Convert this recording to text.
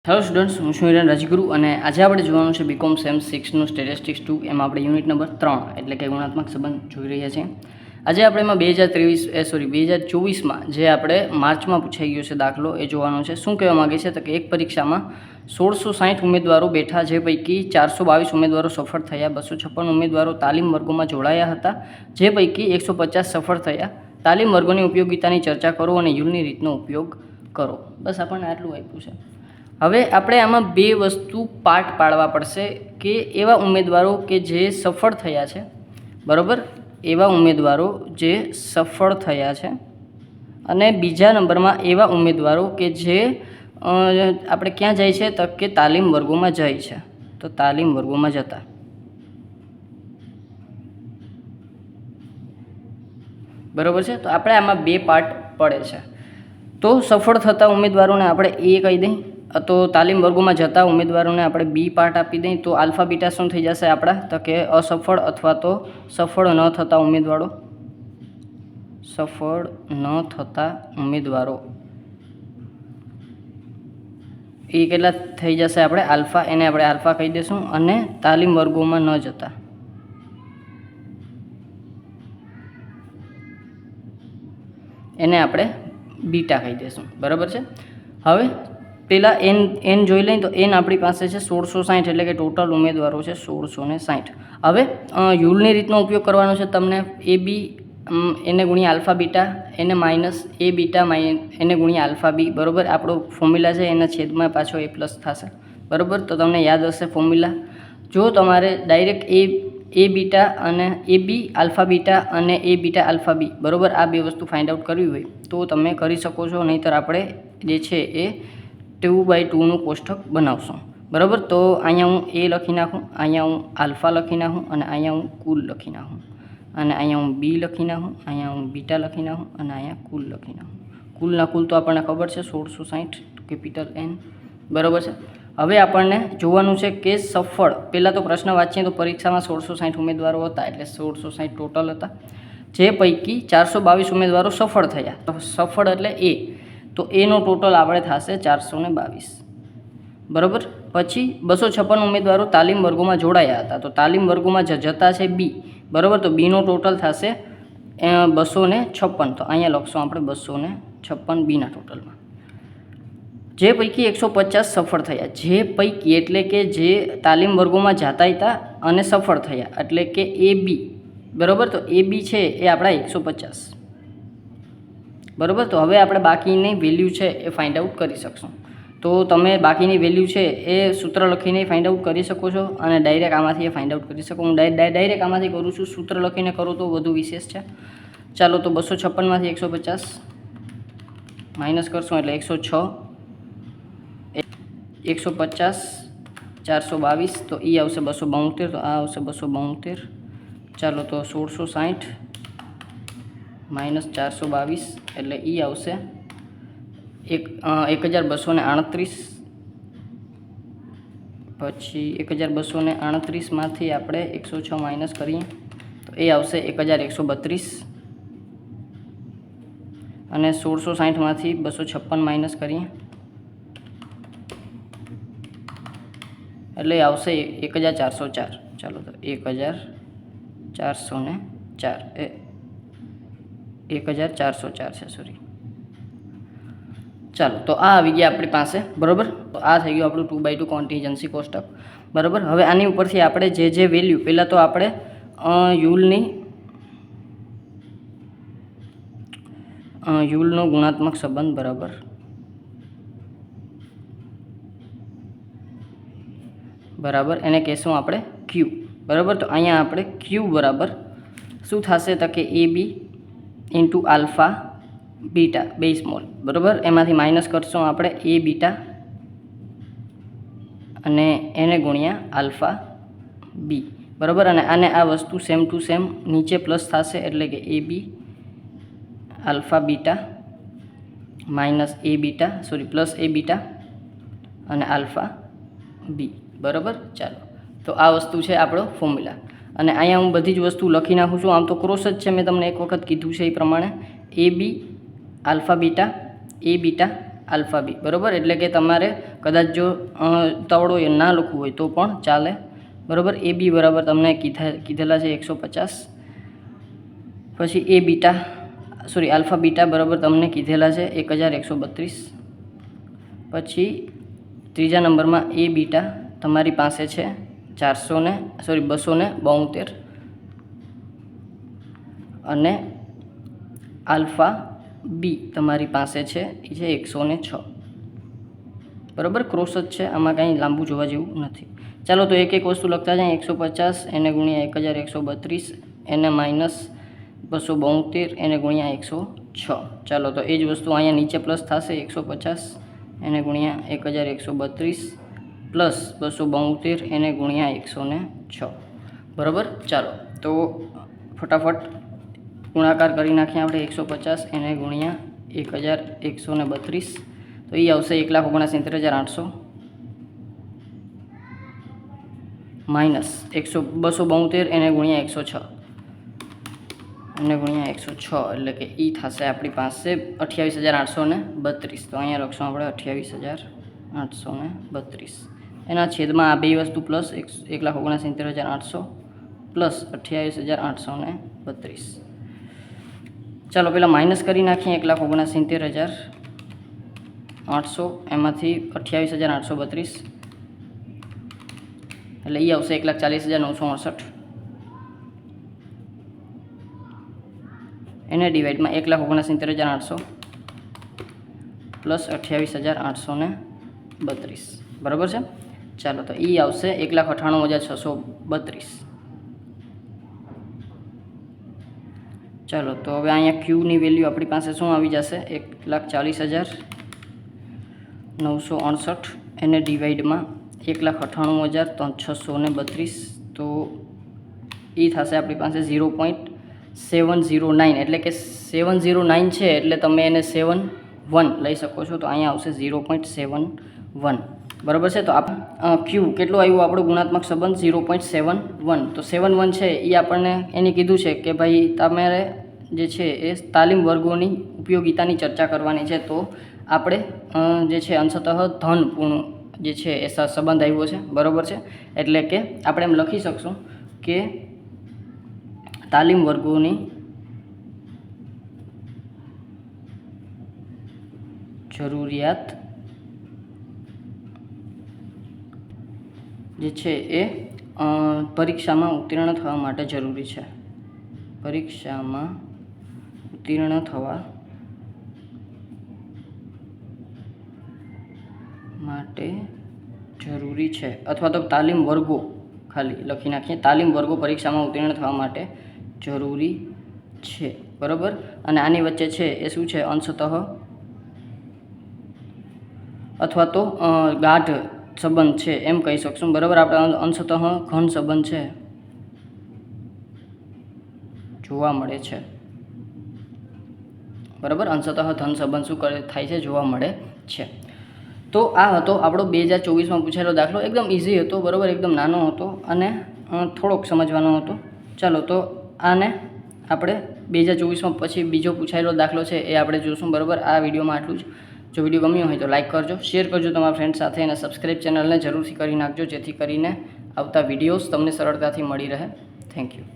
Hello students, હું છું હિરેન રાજગુરુ અને આજે આપણે જોવાનું છે બીકોમ સેમ 6નું સ્ટેટિસ્ટિક્સ 2. એમાં આપણે યુનિટ નંબર 3 એટલે કે ગુણાત્મક સંબંધ જોઈ રહ્યા છીએ. આજે આપણે એમાં 2024માં જે આપણે માર્ચમાં પૂછાઈ ગયો છે દાખલો એ જોવાનો છે. શું કહેવા માગે છે તો કે એક પરીક્ષામાં 1660 ઉમેદવારો બેઠા, જે પૈકી 422 ઉમેદવારો સફળ થયા, 256 ઉમેદવારો તાલીમ વર્ગોમાં જોડાયા હતા, જે પૈકી 150 સફળ થયા. તાલીમ વર્ગોની ઉપયોગિતાની ચર્ચા કરો અને યુલની રીતનો ઉપયોગ કરો. બસ આપણને આટલું આપ્યું છે. હવે આપણે આમાં બે વસ્તુ પાર્ટ પાડવા પડશે કે એવા ઉમેદવારો કે જે સફળ થયા છે, બરાબર, એવા ઉમેદવારો જે સફળ થયા છે, અને બીજા નંબરમાં એવા ઉમેદવારો કે જે આપણે ક્યાં જાય છે તો કે તાલીમ વર્ગોમાં જાય છે. તો તાલીમ વર્ગોમાં જતા, બરાબર છે. તો આપણે આમાં બે પાર્ટ પડે છે. તો સફળ થતા ઉમેદવારોને આપણે એ કહી દઈએ, તો તાલીમ વર્ગોમાં જતા ઉમેદવારોને આપણે બી પાર્ટ આપી દઈએ. તો આલ્ફા બીટા શું થઈ જશે આપણા તો કે અસફળ અથવા તો સફળ ન થતા ઉમેદવારો, સફળ ન થતા ઉમેદવારો એ કેટલા થઈ જશે આપણે આલ્ફા, એને આપણે આલ્ફા કહી દઈશું. અને તાલીમ વર્ગોમાં ન જતા એને આપણે બીટા કહી દઈશું, બરાબર છે. હવે પેલા એન જોઈ લઈએ તો એન આપણી પાસે છે 1660, એટલે કે ટોટલ ઉમેદવારો છે 1660. હવે યુલની રીતનો ઉપયોગ કરવાનો છે તમને. એ બી એને ગુણ્યા આલ્ફા બીટા, એને માઇનસ એ બીટા એને ગુણ્યા આલ્ફા બી, બરાબર. આપણો ફોર્મ્યુલા છે એના છેદમાં પાછો એ પ્લસ થશે, બરાબર. તો તમને યાદ હશે ફોર્મ્યુલા. જો તમારે ડાયરેક્ટ એ બીટા અને એ બી આલ્ફા બીટા અને એ બીટા આલ્ફા બી, બરાબર, આ બે વસ્તુ ફાઇન્ડ આઉટ કરવી હોય તો તમે કરી શકો છો. નહીંતર આપણે જે છે એ 2/2નું કોષ્ટક બનાવશું, બરાબર. તો અહીંયા હું એ લખી નાખું, અહીંયા હું આલ્ફા લખી નાખું, અને અહીંયા હું કુલ લખી નાખું, અને અહીંયા હું બી લખી નાખું, અહીંયા હું બીટા લખી નાખું, અને અહીંયા કુલ લખી નાખું. કુલના કુલ તો આપણને ખબર છે 1660 કેપિટલ એન, બરાબર છે. હવે આપણને જોવાનું છે કે સફળ, પહેલાં તો પ્રશ્ન વાંચીએ તો પરીક્ષામાં 1660 ઉમેદવારો હતા, એટલે 1660 ટોટલ હતા, જે પૈકી 422 ઉમેદવારો સફળ થયા. સફળ એટલે એ, તો એનો ટોટલ આપણે થશે 422, બરાબર. પછી 256 ઉમેદવારો તાલીમ વર્ગોમાં જોડાયા હતા, તો તાલીમ વર્ગોમાં જતા છે બી, બરાબર. તો બીનો ટોટલ થશે 256. તો અહીંયા લખશું આપણે 256 બીના ટોટલમાં. જે પૈકી 150 સફળ થયા, જે પૈકી એટલે કે જે તાલીમ વર્ગોમાં જતા હતા અને સફળ થયા, એટલે કે એ બી, બરાબર. તો એ બી છે એ આપણા 150, બરાબર. તો હવે આપણે બાકીની વેલ્યુ છે એ ફાઇન્ડ આઉટ કરી શકશું. તો તમે બાકીની વેલ્યુ છે એ સૂત્ર લખીને ફાઇન્ડ આઉટ કરી શકો છો, અને ડાયરેક્ટ આમાંથી ફાઇન્ડ આઉટ કરી શકો. હું ડાયરેક્ટ આમાંથી કરું છું, સૂત્ર લખીને કરું તો વધુ વિશેષ છે. ચાલો, તો 256માંથી 150 માઇનસ કરશું એટલે 106, 150, 422, તો એ આવશે 272, તો આ આવશે 272. ચાલો, તો 1660 માઇનસ 422 એટલે એ આવશે 1238. પછી 1238માંથી આપણે 106 માઇનસ કરીએ તો એ આવશે 1132, અને 1660માંથી 256 માઇનસ કરીએ એટલે આવશે 1404. ચાલો, તો 1404 છે, સોરી. ચાલો, તો આ આવી ગયા આપણી પાસે, બરાબર. તો આ થઈ ગયું આપણું 2/2 કોન્ટિજન્સી કોષ્ટક, બરાબર. હવે આની ઉપરથી આપણે જે વેલ્યુ, પહેલાં તો આપણે યુલનો ગુણાત્મક સંબંધ, બરાબર, એને કહેશું આપણે ક્યુ, બરાબર. તો અહીંયા આપણે ક્યુ બરાબર શું થશે તો કે એ બી ઇન્ટુ આલ્ફા બીટા બે સ્મોલ, બરાબર. એમાંથી માઇનસ કરશું આપણે એ બીટા અને એને ગુણ્યા આલ્ફા બી, બરાબર. અને આને આ વસ્તુ સેમ ટુ સેમ નીચે પ્લસ થશે, એટલે કે એ બી આલ્ફા બીટા માઇનસ એ બીટા, સોરી, પ્લસ એ બીટા અને આલ્ફા બી, બરાબર. ચાલો, તો આ વસ્તુ છે આપણો ફોર્મ્યુલા. અને અહીંયા હું બધી જ વસ્તુ લખી નાખું છું. આમ તો ક્રોસ જ છે, મેં તમને એક વખત કીધું છે એ પ્રમાણે. એ બી આલ્ફા બીટા, એ બીટા આલ્ફા બી, બરાબર. એટલે કે તમારે કદાચ જો તવડો એ ના લખવું હોય તો પણ ચાલે, બરાબર. એ બી બરાબર તમને કીધેલા છે 150. પછી એ બીટા આલ્ફા બીટા બરાબર તમને કીધેલા છે 1132. પછી ત્રીજા નંબરમાં એ બીટા તમારી પાસે છે 272 અને આલ્ફા બી તમારી પાસે છે એ છે 106, બરાબર. ક્રોસ જ છે, આમાં કાંઈ લાંબુ જોવા જેવું નથી. ચાલો તો એક એક વસ્તુ લખતા જાય. 150 એને ગુણ્યા 1132 એને માઇનસ 272 એને ગુણ્યા 106. ચાલો તો એ જ વસ્તુ અહીંયા નીચે પ્લસ થશે. 150 એને ગુણ્યા 1132 પ્લસ 272 એને ગુણ્યા 106, બરાબર. ચાલો તો ફટાફટ ગુણાકાર કરી નાખીએ આપણે. 150 એને ગુણ્યા 1132 તો એ આવશે 1,69,800 માઇનસ 272 એને ગુણ્યા 106 એને ગુણ્યા 106 એટલે કે એ થશે આપણી પાસે 28,832. તો અહીંયા લખશું આપણે 28,832. એના છેદમાં આ બે વસ્તુ પ્લસ 1,69,800 પ્લસ 28,832. ચાલો પહેલાં માઇનસ કરી નાખીએ. 1,69,800 એમાંથી 28,832 એટલે એ આવશે 1,40,968. એને ડિવાઈડમાં 1,69,800 પ્લસ 28,832, બરાબર છે. ચાલો તો એ આવશે 1,98,632. ચાલો તો હવે અહીંયા ક્યુની વેલ્યુ આપણી પાસે શું આવી જશે? 1,40,968 એને ડિવાઈડમાં 1,98,632 તો એ થશે આપણી પાસે 0.709 એટલે કે 709 છે એટલે તમે એને 71 લઈ શકો છો. તો અહીંયા આવશે 0.71, બરાબર છે. તો ક્યુ કેટલું આવ્યું આપણું ગુણાત્મક સંબંધ? 0.71. તો 71 છે એ આપણને એને કીધું છે કે ભાઈ તમારે જે છે એ તાલીમ વર્ગોની ઉપયોગિતાની ચર્ચા કરવાની છે. તો આપણે જે છે અંશતઃ ધન પૂર્ણ જે છે એ સંબંધ આવ્યો છે, બરાબર છે. એટલે કે આપણે એમ લખી શકશું કે તાલીમ વર્ગોની જરૂરિયાત જે છે એ પરીક્ષામાં ઉત્તીર્ણ થવા માટે જરૂરી છે. પરીક્ષામાં ઉત્તીર્ણ થવા માટે જરૂરી છે, અથવા તો તાલીમ વર્ગો ખાલી લખી નાખીએ. તાલીમ વર્ગો પરીક્ષામાં ઉત્તીર્ણ થવા માટે જરૂરી છે, બરાબર. અને આની વચ્ચે છે એ શું છે? અંશતઃ અથવા તો ગાઢ સંબંધ છે એમ કહી શકશું, બરાબર. આપણે અંશતઃ ઘન સંબંધ છે જોવા મળે છે, બરાબર. અંશતઃ ધન સંબંધ શું થાય છે? જોવા મળે છે. તો આ હતો આપણો 2024માં પૂછાયેલો દાખલો. એકદમ ઇઝી હતો, બરાબર. એકદમ નાનો હતો અને થોડોક સમજવાનો હતો. ચાલો તો આને આપણે 2024માં પછી બીજો પૂછાયેલો દાખલો છે એ આપણે જોઈશું, બરાબર. આ વિડીયોમાં આટલું જ. જો વિડીયો ગમ્યો હોય તો લાઇક કરજો, શેર કરજો તમારા ફ્રેન્ડ સાથે અને સબસ્ક્રાઈબ ચેનલને જરૂરથી કરી નાખજો જેથી કરીને આવતા વિડીયોઝ તમને સરળતાથી મળી રહે. Thank you.